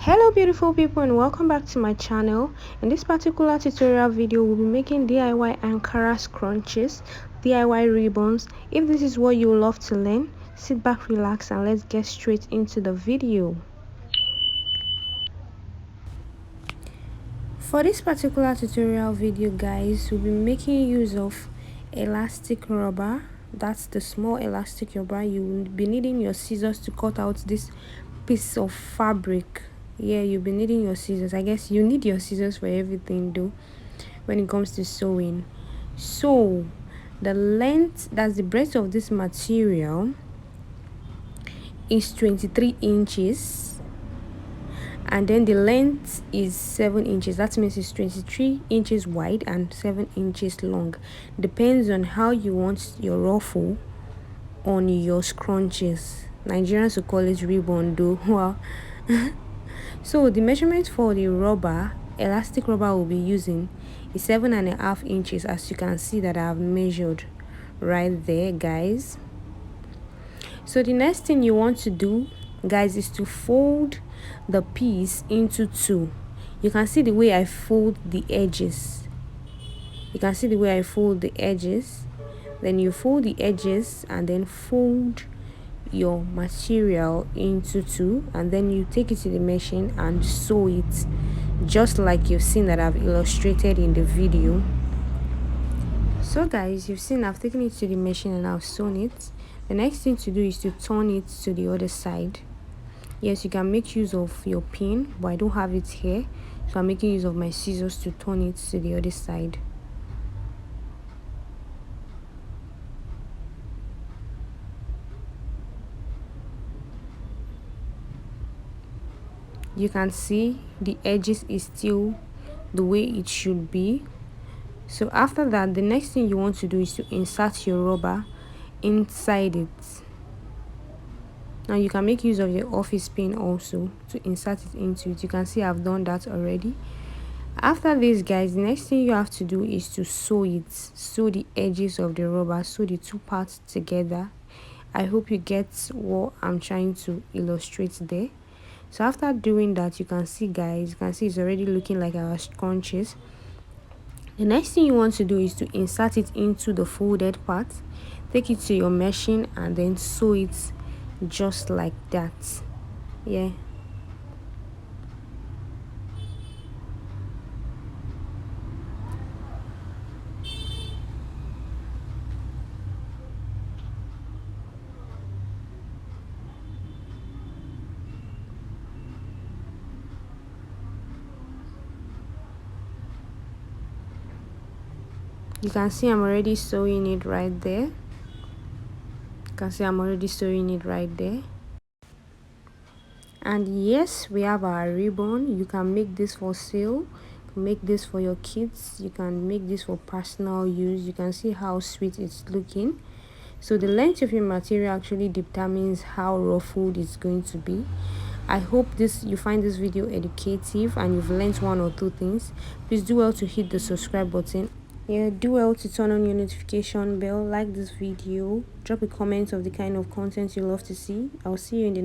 Hello beautiful people, and welcome back to my channel. In this particular tutorial video, we'll be making DIY Ankara scrunchies, DIY ribbons. If this is what you love to learn, sit back, relax, and let's get straight into the video. For this particular tutorial video, guys, we'll be making use of elastic rubber. That's the small elastic rubber. You will be needing your scissors to cut out this piece of fabric. Yeah, you'll be needing your scissors. I guess you need your scissors for everything though when it comes to sewing. So the length, that's the breadth of this material, is 23 inches, and then the length is 7 inches. That means it's 23 inches wide and 7 inches long. Depends on how you want your ruffle on your scrunchies. Nigerians will call it ribbon though. Wow. So the measurement for the rubber, elastic rubber we'll be using, is 7.5 inches, as you can see that I've measured right there, guys. So the next thing you want to do, guys, is to fold the piece into two. You can see the way I fold the edges. Then you fold the edges and then fold your material into two, and then you take it to the machine and sew it, just like you've seen that I've illustrated in the video. So guys, you've seen I've taken it to the machine and I've sewn it. The next thing to do is to turn it to the other side. Yes, you can make use of your pin, but I don't have it here, so I'm making use of my scissors to turn it to the other side. You can see the edges is still the way it should be. So after that, the next thing you want to do is to insert your rubber inside it. Now you can make use of your office pin also to insert it into it. You can see I've done that already. After this, guys, the next thing you have to do is to sew it. Sew the edges of the rubber, sew the two parts together. I hope you get what I'm trying to illustrate there. So after doing that, you can see, guys, it's already looking like our scrunchies. The next thing you want to do is to insert it into the folded part. Take it to your machine and then sew it just like that. Yeah. You can see I'm already sewing it right there. And yes, we have our ribbon. You can make this for sale, you can make this for your kids, you can make this for personal use. You can see how sweet it's looking. So the length of your material actually determines how ruffled it's going to be. I hope you find this video educative and you've learned one or two things. Please do well to hit the subscribe button. Yeah, do well to turn on your notification bell, like this video, drop a comment of the kind of content you love to see. I'll see you in the